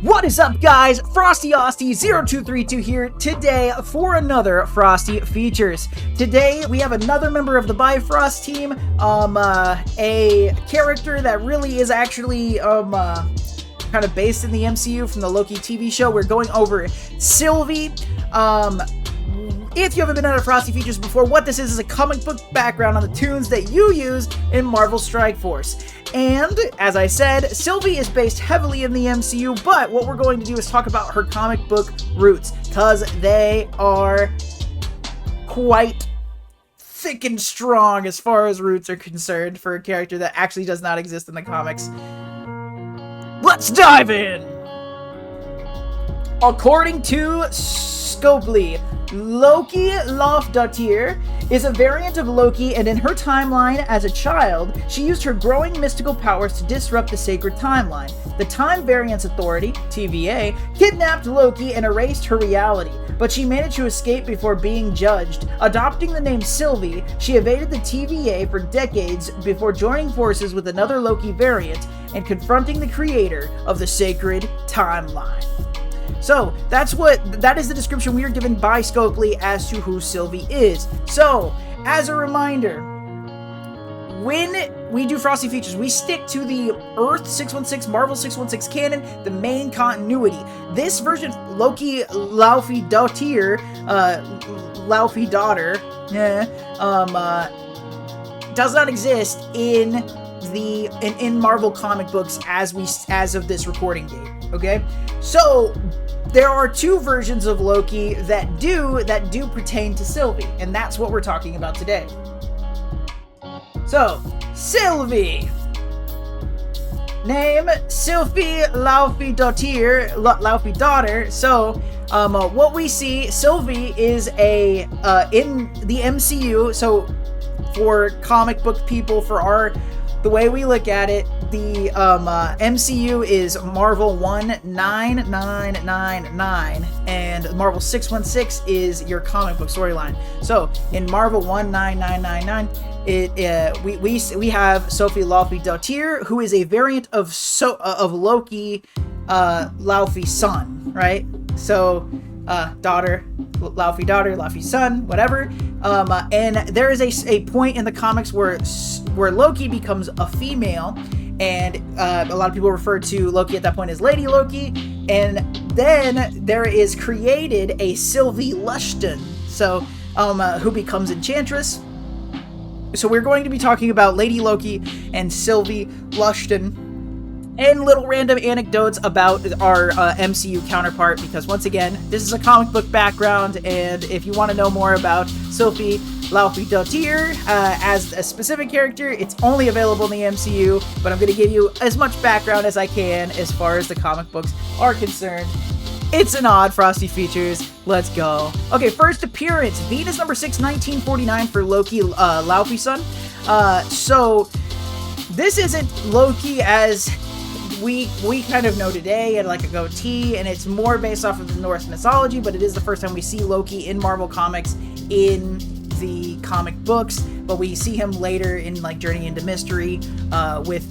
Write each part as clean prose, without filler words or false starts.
What is up, guys? Frosty 0232 here today for another Frosty Features. Today we have another member of the Bifrost team, a character that really is actually kind of based in the MCU from the Loki TV show. We're going over Sylvie. If you haven't been on a Frosty Features before, what this is a comic book background on the toons that you use in Marvel Strike Force. And, as I said, Sylvie is based heavily in the MCU, but what we're going to do is talk about her comic book roots, because they are quite thick and strong as far as roots are concerned for a character that actually does not exist in the comics. Let's dive in! According to Scopely, Loki Lofdottir is a variant of Loki, and in her timeline as a child, she used her growing mystical powers to disrupt the sacred timeline. The Time Variance Authority, T.V.A., kidnapped Loki and erased her reality, but she managed to escape before being judged. Adopting the name Sylvie, she evaded the T.V.A. for decades before joining forces with another Loki variant and confronting the creator of the sacred timeline. So, that is the description we are given by Scopely as to who Sylvie is. So, as a reminder, when we do Frosty Features, we stick to the Earth 616, Marvel 616 canon, the main continuity. This version, Loki Lofdottir, Laufey daughter, does not exist in Marvel comic books as of this recording date. Okay, so there are two versions of Loki that do pertain to Sylvie, and that's what we're talking about today. So, Sylvie. Name, Sylvie Lofdottir, Laufey daughter. So, what we see, Sylvie is in the MCU, so for comic book people, the way we look at it, the MCU is Marvel 19999, and Marvel 616 is your comic book storyline. So in Marvel 19999, we have Sylvie Lofdottir, who is a variant of Loki, Laufey's son, right? So daughter, Laufey's son, whatever. And there is a point in the comics where Loki becomes a female, and a lot of people refer to Loki at that point as Lady Loki, and then there is created a Sylvie Lushton, so who becomes Enchantress. So we're going to be talking about Lady Loki and Sylvie Lushton, and little random anecdotes about our MCU counterpart, because once again, this is a comic book background, and if you want to know more about Sylvie Lofdottir as a specific character, it's only available in the MCU, but I'm going to give you as much background as I can as far as the comic books are concerned. It's an odd Frosty Features. Let's go. Okay, first appearance, Venus number 6, 1949 for Loki, Laufey's son. So this isn't Loki as we kind of know today, and like a goatee, and it's more based off of the Norse mythology, but it is the first time we see Loki in Marvel Comics in the comic books, but we see him later in like Journey into Mystery with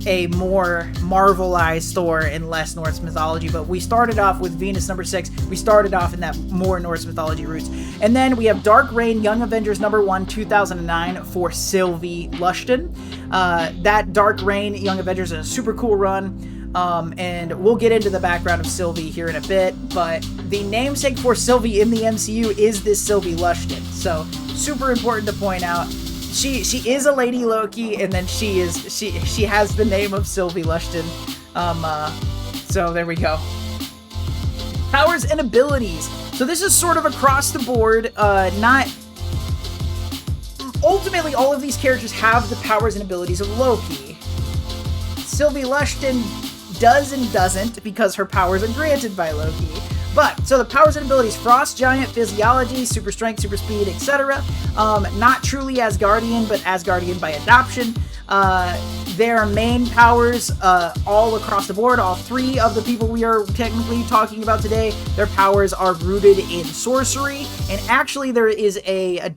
a more Marvelized Thor and less Norse mythology. But we started off with Venus number 6. We started off in that more Norse mythology roots. And then we have Dark Reign Young Avengers number 1, 2009 for Sylvie Lushton. That Dark Reign Young Avengers is a super cool run. And we'll get into the background of Sylvie here in a bit, but the namesake for Sylvie in the MCU is this Sylvie Lushton. So super important to point out. She is a Lady Loki, and then she has the name of Sylvie Lushton. So there we go. Powers and abilities. So this is sort of across the board. Ultimately, all of these characters have the powers and abilities of Loki. Sylvie Lushton does and doesn't, because her powers are granted by Loki. But, so the powers and abilities: Frost Giant, Physiology, Super Strength, Super Speed, etc. Not truly Asgardian, but Asgardian by adoption. Their main powers, all across the board, all three of the people we are technically talking about today, their powers are rooted in sorcery. And actually there is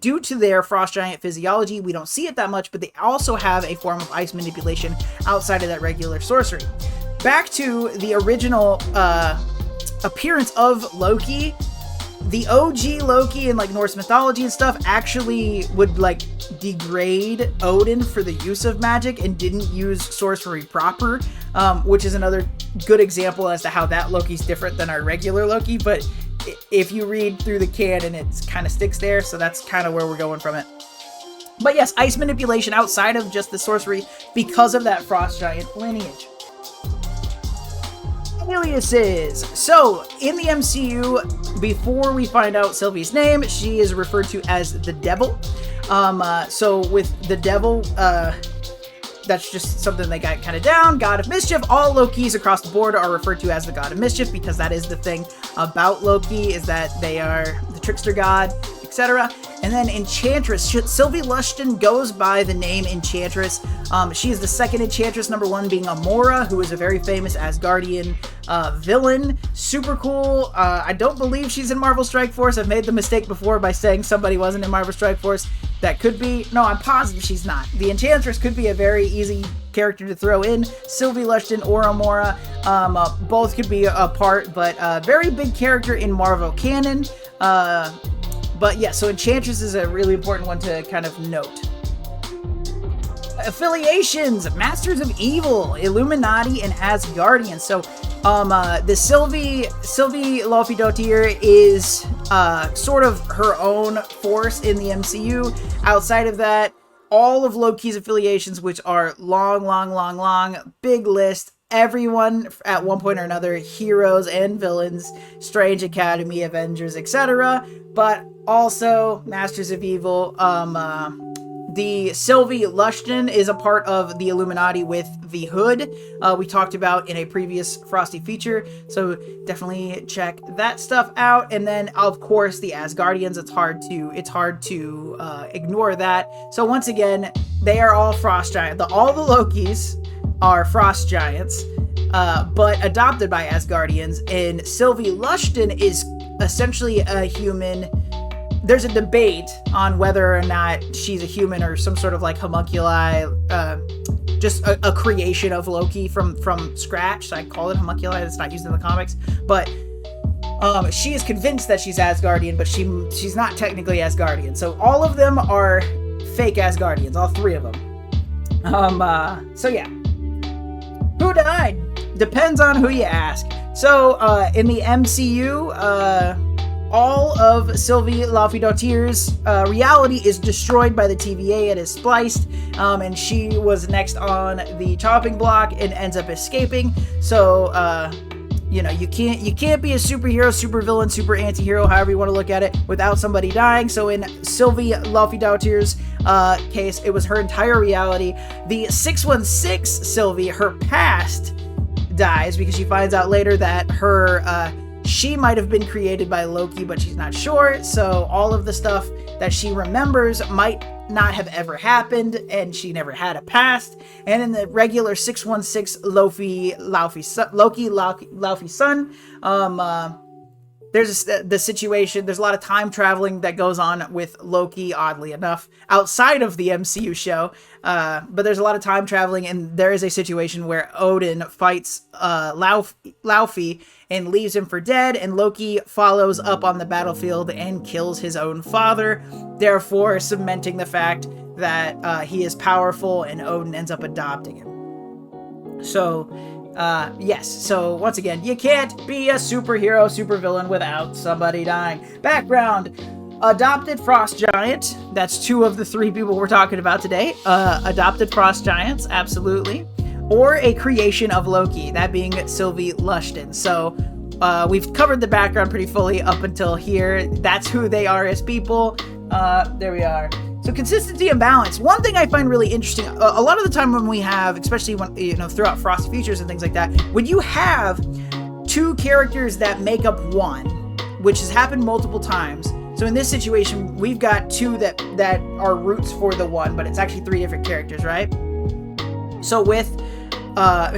due to their Frost Giant physiology, we don't see it that much, but they also have a form of ice manipulation outside of that regular sorcery. back to the original appearance of Loki. The OG Loki in like Norse mythology and stuff actually would like degrade Odin for the use of magic and didn't use sorcery proper, which is another good example as to how that Loki's different than our regular Loki. But if you read through the canon, it kind of sticks there, so that's kind of where we're going from it. But yes, ice manipulation outside of just the sorcery because of that frost giant lineage. Aliases. So, in the MCU, before we find out Sylvie's name, she is referred to as the Devil. So with the Devil, that's just something they got kind of down. God of Mischief. All Lokis across the board are referred to as the God of Mischief because that is the thing about Loki, is that they are the trickster god, etc. And then Enchantress. Sylvie Lushton goes by the name Enchantress. She is the second Enchantress, number one being Amora, who is a very famous Asgardian villain. Super cool. I don't believe she's in Marvel Strike Force. I've made the mistake before by saying somebody wasn't in Marvel Strike Force. That could be. No, I'm positive she's not. The Enchantress could be a very easy character to throw in. Sylvie Lushton or Amora. Both could be a part, but very big character in Marvel canon. But yeah, so Enchantress is a really important one to kind of note. Affiliations, Masters of Evil, Illuminati, and Asgardians. So, the Sylvie Laufey-Dottir is sort of her own force in the MCU. Outside of that, all of Loki's affiliations, which are long, big list. Everyone at one point or another, heroes and villains, Strange Academy, Avengers, etc. But also Masters of Evil. The Sylvie Lushton is a part of the Illuminati with the Hood. We talked about in a previous Frosty feature, so definitely check that stuff out. And then, of course, the Asgardians. It's hard to ignore that. So once again, they are all frost giants. All the Lokis are frost giants, but adopted by Asgardians. And Sylvie Lushton is essentially a human. There's a debate on whether or not she's a human or some sort of like homunculi, just a creation of Loki from scratch. So I call it homunculi. It's not used in the comics, but she is convinced that she's Asgardian, but she's not technically Asgardian. So all of them are fake Asgardians, all three of them. So yeah. Who died? Depends on who you ask. So, in the MCU, all of Sylvie Laufey-Dottir's reality is destroyed by the TVA. It is spliced, and she was next on the chopping block and ends up escaping. So, you know, you can't be a superhero, supervillain, super anti-hero, however you want to look at it, without somebody dying. So in Sylvie Laufey-Dottir's case, it was her entire reality. The 616 Sylvie, her past, dies because she finds out later that her she might have been created by Loki, but she's not sure. So all of the stuff that she remembers might not have ever happened, and she never had a past. And in the regular 616 Loki Laufey son, there's the situation. There's a lot of time traveling that goes on with Loki, oddly enough, outside of the MCU show. But there's a lot of time traveling, and there is a situation where Odin fights Laufey and leaves him for dead, and Loki follows up on the battlefield and kills his own father, therefore cementing the fact that he is powerful, and Odin ends up adopting him. So, yes. So, once again, you can't be a superhero, supervillain without somebody dying. Background: adopted frost giant. That's two of the three people we're talking about today. Adopted frost giants, absolutely. Or a creation of Loki, that being Sylvie Lushton. So, we've covered the background pretty fully up until here. That's who they are as people. There we are. So consistency and balance. One thing I find really interesting, a lot of the time when we have, especially when, you know, throughout Frosty Features and things like that, when you have two characters that make up one, which has happened multiple times. So in this situation, we've got two that are roots for the one, but it's actually three different characters, right? So with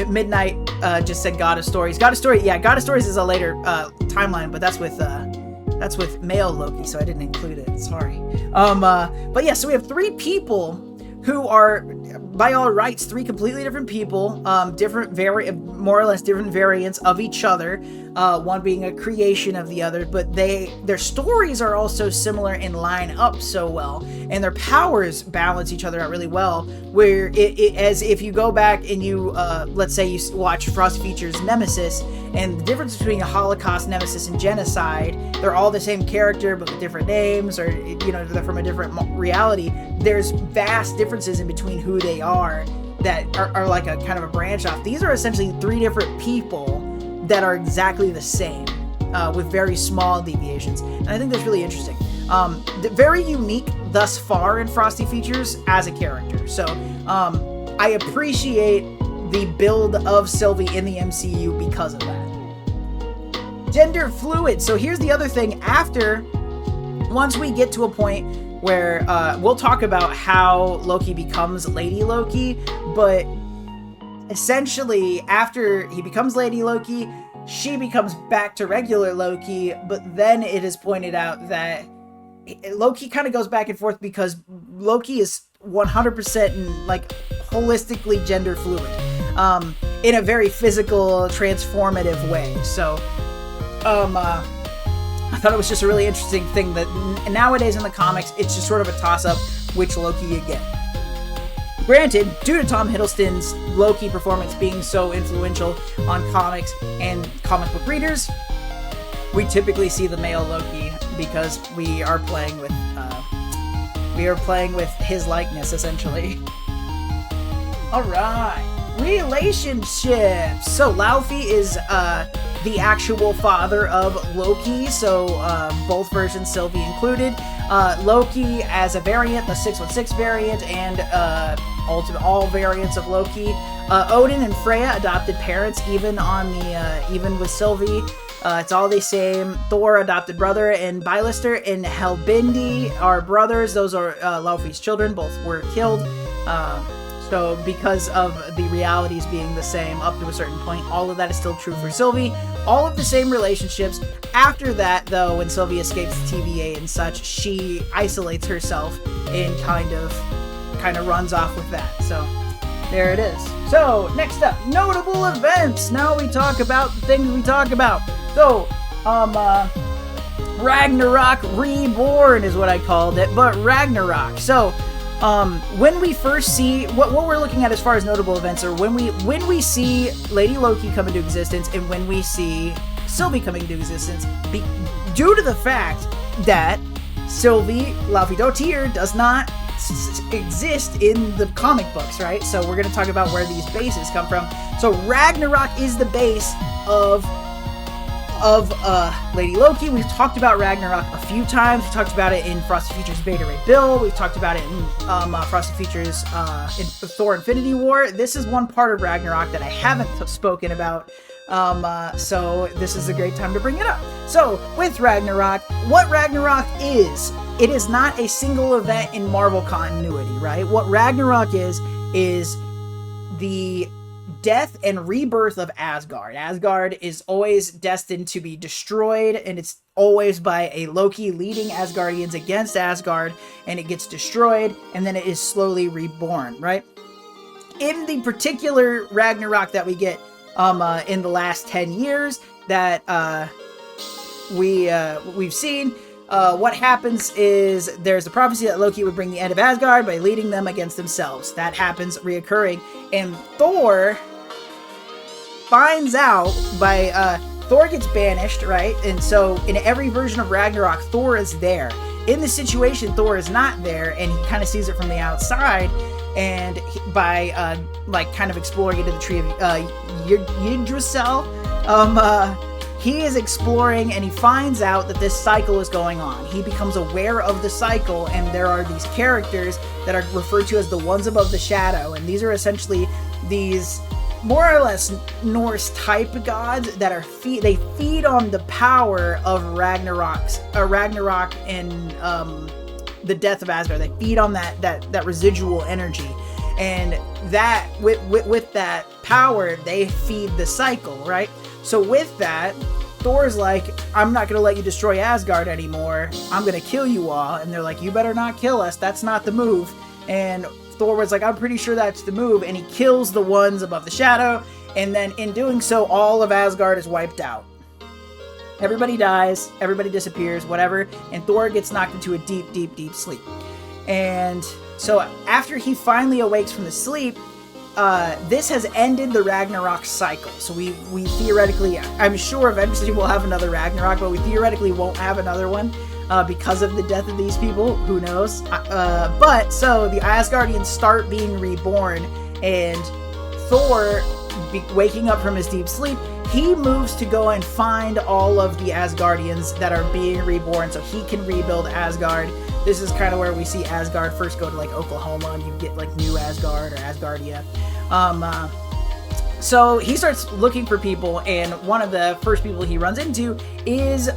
Midnight just said God of Stories. God of Stories, yeah, God of Stories is a later timeline, but that's with male Loki, so I didn't include it. Sorry. But yeah, so we have three people who are by all rights, three completely different people, more or less different variants of each other, one being a creation of the other, but their stories are also similar and line up so well, and their powers balance each other out really well, where as if you go back and you, let's say you watch Frosty Features Nemesis, and the difference between a Holocaust, Nemesis, and Genocide, they're all the same character, but with different names, or, they're from a different reality. There's vast differences in between who they are that are like a kind of a branch off. These are essentially three different people that are exactly the same, with very small deviations. And I think that's really interesting. Very unique thus far in Frosty Features as a character. So I appreciate the build of Sylvie in the MCU because of that. Gender fluid. So here's the other thing. Once we get to a point where we'll talk about how Loki becomes Lady Loki, but essentially after he becomes Lady Loki, she becomes back to regular Loki, but then it is pointed out that Loki kind of goes back and forth because Loki is 100% like holistically gender fluid, in a very physical, transformative way. So, I thought it was just a really interesting thing that nowadays in the comics, it's just sort of a toss-up which Loki you get. Granted, due to Tom Hiddleston's Loki performance being so influential on comics and comic book readers, we typically see the male Loki because we are playing with his likeness, essentially. All right, relationships. So Laufey is the actual father of Loki, so both versions, Sylvie included. Loki as a variant, the 616 variant, and all variants of Loki. Odin and Freya adopted parents, even with Sylvie. It's all the same. Thor adopted brother, and Bylister and Helbindi are brothers. Those are Laufey's children. Both were killed. So because of the realities being the same up to a certain point, all of that is still true for Sylvie. All of the same relationships. After that, though, when Sylvie escapes the TVA and such, she isolates herself and kind of runs off with that. So there it is. So next up, notable events. Now we talk about the things we talk about. So, Ragnarok Reborn is what I called it, but Ragnarok. So, when we first see what we're looking at as far as notable events are when we see Lady Loki come into existence and when we see Sylvie coming into existence, due to the fact that Sylvie Laufey does not exist in the comic books, right? So we're going to talk about where these bases come from. So Ragnarok is the base of Lady Loki. We've talked about Ragnarok a few times. We talked about it in Frosty Features Beta Ray Bill. We've talked about it in Frosty Features in Thor Infinity War. This is one part of Ragnarok that I haven't spoken about. So this is a great time to bring it up. So with Ragnarok, what Ragnarok is, it is not a single event in Marvel continuity, right? What Ragnarok is the death and rebirth of Asgard. Asgard is always destined to be destroyed, and it's always by a Loki leading Asgardians against Asgard, and it gets destroyed, and then it is slowly reborn, right? In the particular Ragnarok that we get in the last 10 years that we've seen, what happens is there's a prophecy that Loki would bring the end of Asgard by leading them against themselves. That happens reoccurring, and Thor finds out Thor gets banished, right? And so in every version of Ragnarok, Thor is there. In the situation, Thor is not there, and he kind of sees it from the outside, and by kind of exploring into the tree of Yggdrasil, he is exploring, and he finds out that this cycle is going on. He becomes aware of the cycle, and there are these characters that are referred to as the ones above the shadow, and these are essentially these more or less Norse type gods that they feed on the power of Ragnarok and the death of Asgard. They feed on that residual energy, and that with that power, they feed the cycle, right? So with that, Thor's like, I'm not going to let you destroy Asgard anymore. I'm going to kill you all. And they're like, you better not kill us. That's not the move. And Thor was like, I'm pretty sure that's the move, and he kills the ones above the shadow, and then in doing so, all of Asgard is wiped out. Everybody dies, everybody disappears, whatever, and Thor gets knocked into a deep, deep, deep sleep. And so after he finally awakes from the sleep, this has ended the Ragnarok cycle. So we theoretically, I'm sure eventually we'll have another Ragnarok, but we theoretically won't have another one because of the death of these people. Who knows? But so the Asgardians start being reborn, and Thor, waking up from his deep sleep, he moves to go and find all of the Asgardians that are being reborn so he can rebuild Asgard. This is kind of where we see Asgard first go to like Oklahoma, and you get like New Asgard or Asgardia. So he starts looking for people, and one of the first people he runs into is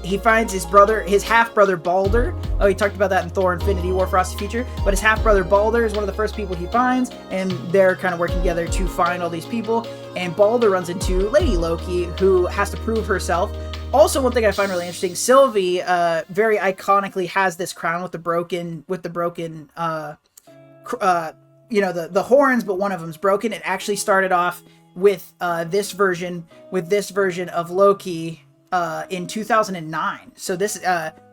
he finds his half-brother Balder. Oh, he talked about that in Thor Infinity War Frosty Future, but his half-brother Balder is one of the first people he finds, and they're kind of working together to find all these people. And Balder runs into Lady Loki, who has to prove herself. Also, one thing I find really interesting, Sylvie very iconically has this crown with the broken the horns, but one of them's broken. It actually started off with this version of Loki in 2009. So this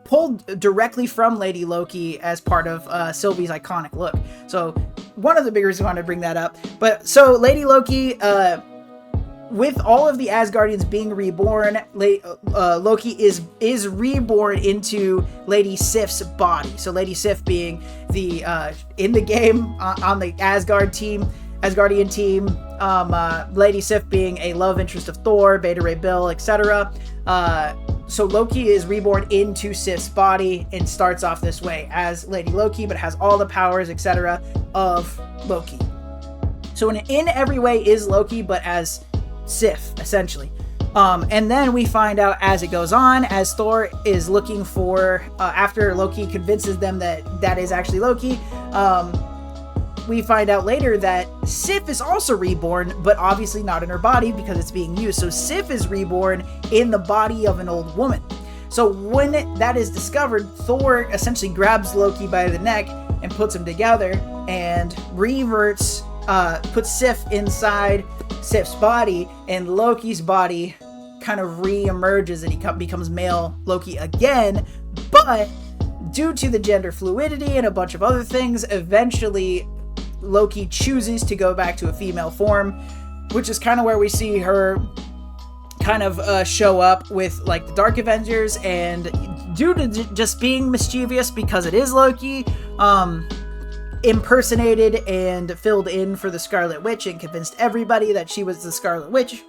pulled directly from Lady Loki as part of Sylvie's iconic look. So one of the big reasons I wanted to bring that up. But so Lady Loki, with all of the Asgardians being reborn, Loki is reborn into Lady Sif's body. So Lady Sif being the in the game on the Asgardian team, Lady Sif being a love interest of Thor, Beta Ray Bill, etc. So Loki is reborn into Sif's body and starts off this way as Lady Loki, but has all the powers, etc. of Loki. So in every way is Loki, but as Sif, essentially. And then we find out as it goes on, as Thor is looking for, after Loki convinces them that is actually Loki, we find out later that Sif is also reborn, but obviously not in her body because it's being used. So Sif is reborn in the body of an old woman. So when that is discovered, Thor essentially grabs Loki by the neck and puts him together and puts Sif inside Sif's body, and Loki's body kind of re-emerges and he becomes male Loki again. But due to the gender fluidity and a bunch of other things, eventually Loki chooses to go back to a female form, which is kind of where we see her kind of show up with like the Dark Avengers, and due to just being mischievous because it is Loki, impersonated and filled in for the Scarlet Witch and convinced everybody that she was the Scarlet Witch,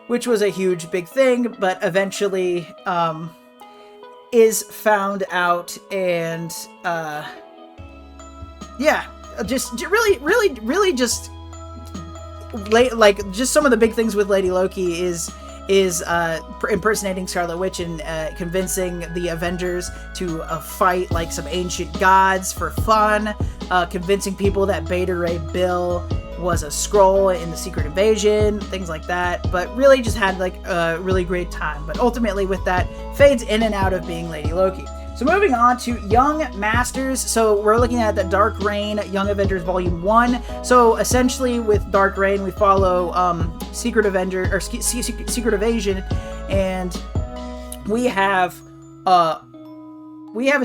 which was a huge big thing, but eventually is found out, and just really just like just some of the big things with Lady Loki is impersonating Scarlet Witch and convincing the Avengers to fight like some ancient gods for fun, convincing people that Beta Ray Bill was a Skrull in the Secret Invasion, things like that. But really just had like a really great time. But ultimately with that, fades in and out of being Lady Loki. So moving on to Young Masters. So we're looking at the Dark Reign Young Avengers Volume 1. So essentially with Dark Reign, we follow Secret Invasion, and we have a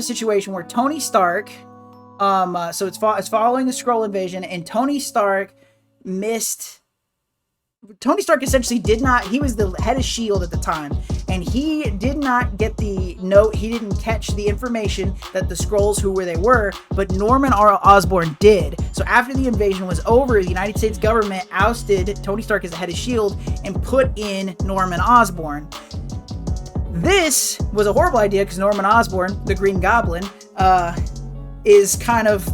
situation where Tony Stark, so it's following the Skrull invasion, and Tony Stark essentially he was the head of S.H.I.E.L.D. at the time, and he did not get he didn't catch the information that the Skrulls who they were, but Norman Osborn did. So after the invasion was over, the United States government ousted Tony Stark as the head of S.H.I.E.L.D. and put in Norman Osborn. This was a horrible idea because Norman Osborn, the Green Goblin, is kind of,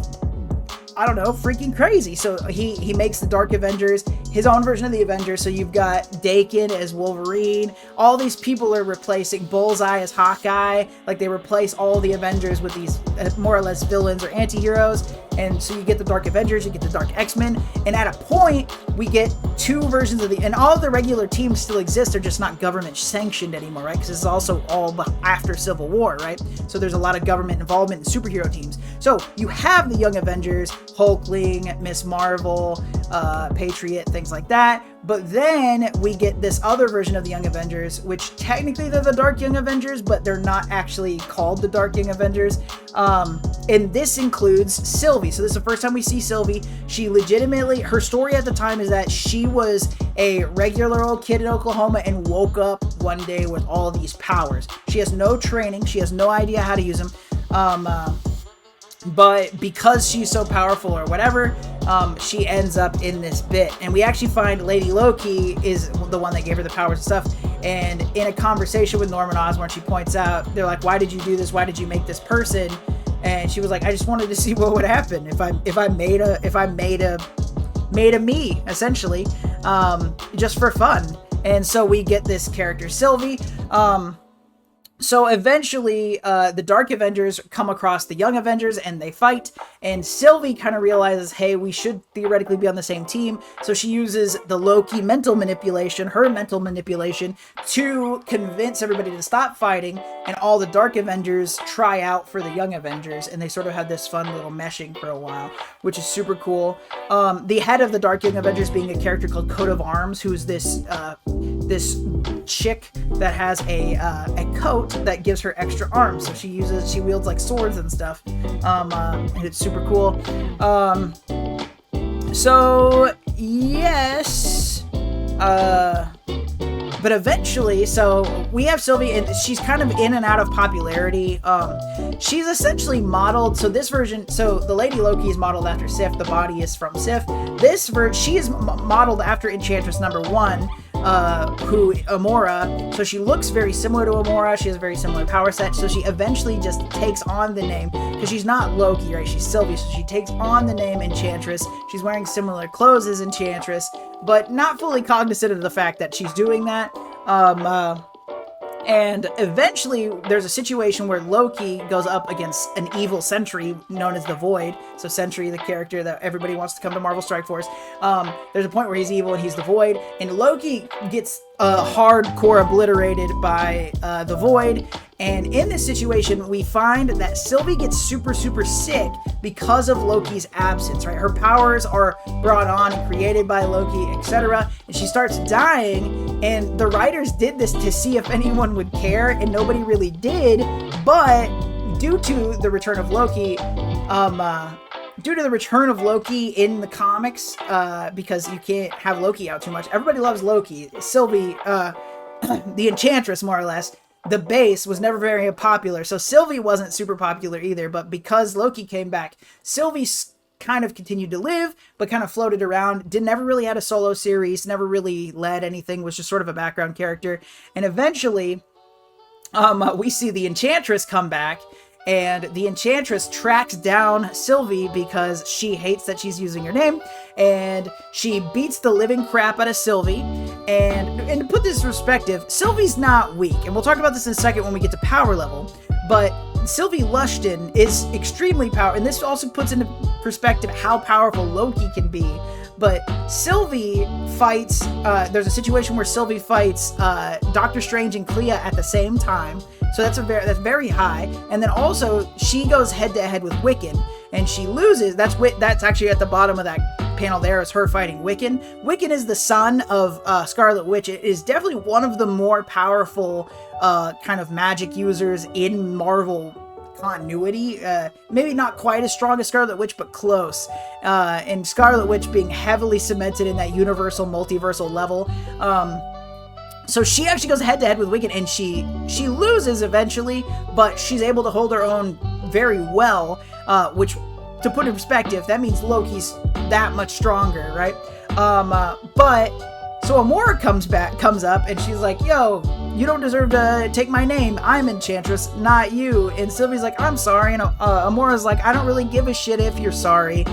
I don't know, freaking crazy. So he makes the Dark Avengers his own version of the Avengers. So you've got Dakin as Wolverine. All these people are replacing Bullseye as Hawkeye. Like, they replace all the Avengers with these more or less villains or anti-heroes. And so you get the Dark Avengers, you get the Dark X-Men, and at a point, we get 2 versions of and all of the regular teams still exist, they're just not government sanctioned anymore, right? Because this is also all after Civil War, right? So there's a lot of government involvement in superhero teams. So you have the Young Avengers, Hulkling, Miss Marvel, Patriot, things like that. But then we get this other version of the Young Avengers, which technically they're the Dark Young Avengers, but they're not actually called the Dark Young Avengers. And this includes Sylvie. So this is the first time we see Sylvie. She legitimately, her story at the time is that she was a regular old kid in Oklahoma and woke up one day with all these powers. She has no training. She has no idea how to use them. But because she's so powerful or whatever, she ends up in this bit. And we actually find Lady Loki is the one that gave her the powers and stuff. And in a conversation with Norman Osborn, she points out, they're like, why did you do this? Why did you make this person? And she was like, I just wanted to see what would happen if I made a me, essentially, just for fun. And so we get this character, Sylvie. So eventually, the Dark Avengers come across the Young Avengers and they fight. And Sylvie kind of realizes, hey, we should theoretically be on the same team. So she uses the Loki mental manipulation, her mental manipulation, to convince everybody to stop fighting. And all the Dark Avengers try out for the Young Avengers. And they sort of have this fun little meshing for a while, which is super cool. The head of the Dark Young Avengers being a character called Coat of Arms, who's this chick that has a coat that gives her extra arms, so she wields like swords and stuff, and it's super cool. So yes, but eventually, so we have Sylvie, and she's kind of in and out of popularity. She's essentially modeled, so this version, so the Lady Loki is modeled after Sif, the body is from Sif. This version, she is modeled after Enchantress #1, who Amora, so she looks very similar to Amora. She has a very similar power set, so she eventually just takes on the name, because she's not Loki, right? She's Sylvie, so she takes on the name Enchantress. She's wearing similar clothes as Enchantress, but not fully cognizant of the fact that she's doing that. And eventually there's a situation where Loki goes up against an evil Sentry known as the Void. So Sentry, the character that everybody wants to come to Marvel Strike Force. There's a point where he's evil and he's the Void, and Loki gets hardcore obliterated by the Void. And in this situation, we find that Sylvie gets super, super sick because of Loki's absence, right? Her powers are brought on and created by Loki, etc. And she starts dying, and the writers did this to see if anyone would care, and nobody really did. But due to the return of Loki, in the comics, because you can't have Loki out too much, everybody loves Loki. Sylvie, the Enchantress, more or less, the base was never very popular, so Sylvie wasn't super popular either, but because Loki came back, Sylvie kind of continued to live, but kind of floated around, never really had a solo series, never really led anything, was just sort of a background character. And eventually, we see the Enchantress come back, and the Enchantress tracks down Sylvie because she hates that she's using her name, and she beats the living crap out of Sylvie. And to put this in perspective, Sylvie's not weak, and we'll talk about this in a second when we get to power level, but Sylvie Lushton is extremely powerful, and this also puts into perspective how powerful Loki can be. But Sylvie fights, there's a situation where Sylvie fights Doctor Strange and Clea at the same time, so that's very high. And then also she goes head to head with Wiccan, and she loses. That's actually at the bottom of that panel. There is her fighting Wiccan. Wiccan is the son of Scarlet Witch. It is definitely one of the more powerful kind of magic users in Marvel continuity. Maybe not quite as strong as Scarlet Witch, but close. And Scarlet Witch being heavily cemented in that universal, multiversal level. So she actually goes head to head with Wiccan, and she loses eventually, but she's able to hold her own very well, which, to put in perspective, that means Loki's that much stronger, right? But so Amora comes up, and she's like, yo, you don't deserve to take my name. I'm Enchantress, not you. And Sylvie's like, I'm sorry. And Amora's like, I don't really give a shit if you're sorry.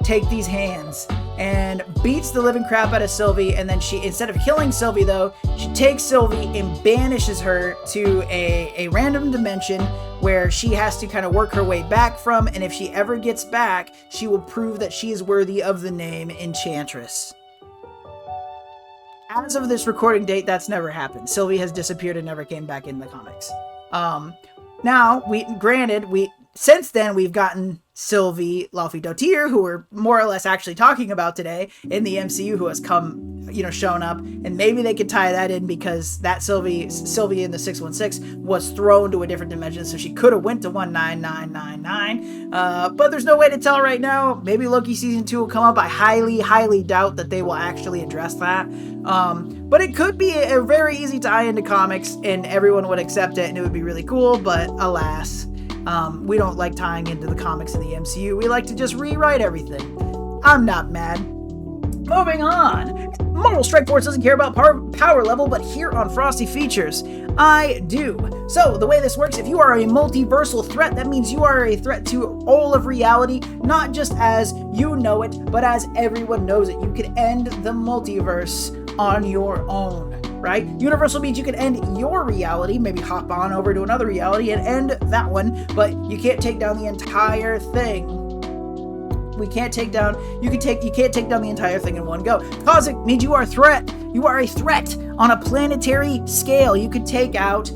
Take these hands. And beats the living crap out of Sylvie. And then she, instead of killing Sylvie though, she takes Sylvie and banishes her to a random dimension where she has to kind of work her way back from, and if she ever gets back, she will prove that she is worthy of the name Enchantress. As of this recording date, that's never happened. Sylvie has disappeared and never came back in the comics. Now, since then, we've gotten Sylvie, Laufey Dotier, who we're more or less actually talking about today in the MCU, who has shown up, and maybe they could tie that in because that Sylvie in the 616 was thrown to a different dimension, so she could have went to 19999. But there's no way to tell right now. Maybe Loki season 2 will come up. I highly doubt that they will actually address that. But it could be a very easy tie into comics, and everyone would accept it, and it would be really cool. But alas. We don't like tying into the comics of the MCU. We like to just rewrite everything. I'm not mad. Moving on. Marvel Strike Force doesn't care about power level, but here on Frosty Features, I do. So, the way this works, if you are a multiversal threat, that means you are a threat to all of reality, not just as you know it, but as everyone knows it. You can end the multiverse on your own. Right? Universal means you can end your reality, maybe hop on over to another reality and end that one, but you can't take down the entire thing. You can't take down the entire thing in one go. Cosmic means you are a threat. You are a threat on a planetary scale. You could take out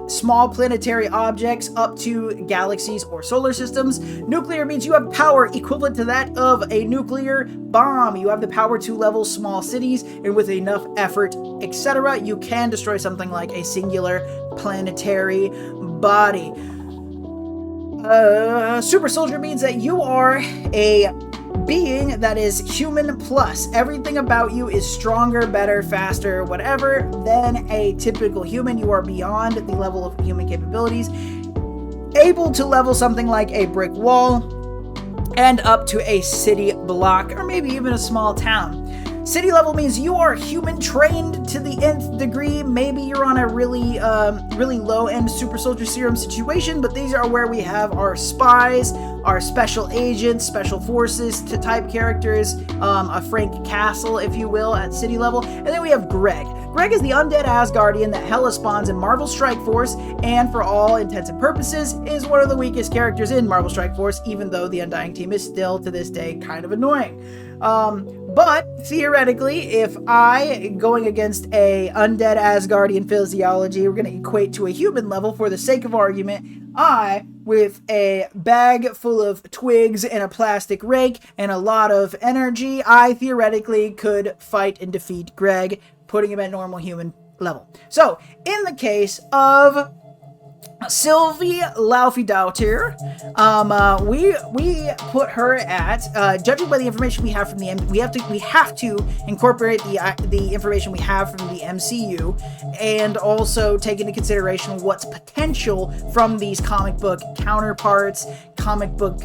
small planetary objects up to galaxies or solar systems. Nuclear means you have power equivalent to that of a nuclear bomb. You have the power to level small cities, and with enough effort, etc., you can destroy something like a singular planetary body. Super soldier means that you are a being that is human plus. Everything about you is stronger, better, faster, whatever than a typical human. You are beyond the level of human capabilities, able to level something like a brick wall and up to a city block, or maybe even a small town. City level means you are human trained to the nth degree. Maybe you're on a really low end super soldier serum situation, but these are where we have our spies, our special agents, special forces to type characters, a Frank Castle, if you will, at city level. And then we have Greg. Greg is the undead Asgardian that Hela spawns in Marvel Strike Force, and for all intents and purposes is one of the weakest characters in Marvel Strike Force, even though the Undying team is still, to this day, kind of annoying. But theoretically, if I, going against a undead Asgardian physiology, we're going to equate to a human level for the sake of argument, I, with a bag full of twigs and a plastic rake and a lot of energy, I theoretically could fight and defeat Greg, putting him at normal human level. So, in the case of Sylvie Laufey Dotier, we put her at, judging by the information we have from we have to incorporate the information we have from the MCU, and also take into consideration what's potential from these comic book counterparts, comic book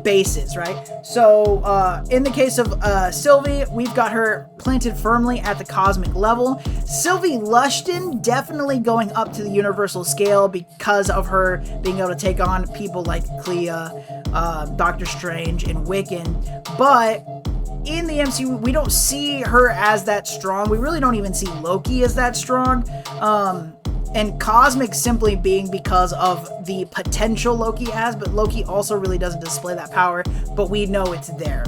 bases, right? So, in the case of Sylvie, we've got her planted firmly at the cosmic level. Sylvie Lushton definitely going up to the universal scale because of her being able to take on people like Clea, Doctor Strange, and Wiccan. But in the MCU, we don't see her as that strong. We really don't even see Loki as that strong. And cosmic simply being because of the potential Loki has, but Loki also really doesn't display that power, but we know it's there.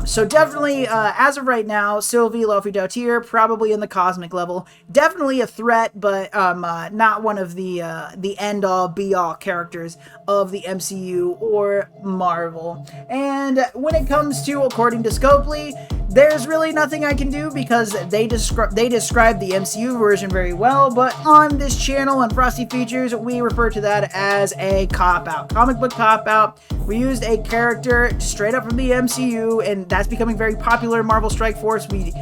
So definitely, as of right now, Sylvie Laufey Dotier, probably in the cosmic level. Definitely a threat, but not one of the end-all, be-all characters of the MCU or Marvel. And when it comes to, according to Scopely, there's really nothing I can do because they describe the MCU version very well, but on this channel on Frosty Features, we refer to that as a cop-out. Comic book cop-out. We used a character straight up from the MCU, and that's becoming very popular in Marvel Strike Force. We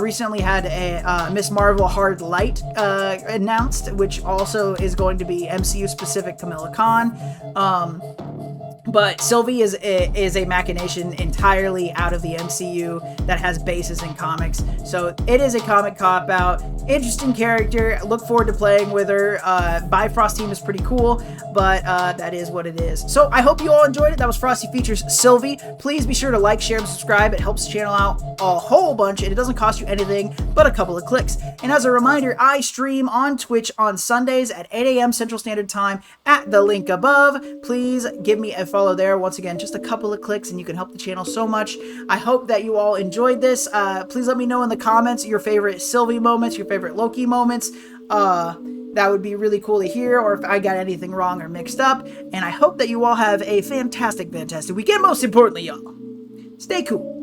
recently had a Miss Marvel Hard Light announced, which also is going to be MCU-specific Kamala Khan. But Sylvie is a machination entirely out of the MCU that has bases in comics. So it is a comic cop-out. Interesting character. Look forward to playing with her. Bifrost team is pretty cool, but that is what it is. So I hope you all enjoyed it. That was Frosty Features Sylvie. Please be sure to like, share, and subscribe. It helps the channel out a whole bunch, and it doesn't cost you anything but a couple of clicks. And as a reminder, I stream on Twitch on Sundays at 8 a.m. Central Standard Time at the link above. Please give me a follow there. Once again, just a couple of clicks and you can help the channel so much. I hope that you all enjoyed this. Please let me know in the comments your favorite Sylvie moments, your favorite Loki moments. That would be really cool to hear, or if I got anything wrong or mixed up. And I hope that you all have a fantastic weekend. Most importantly, y'all, stay cool.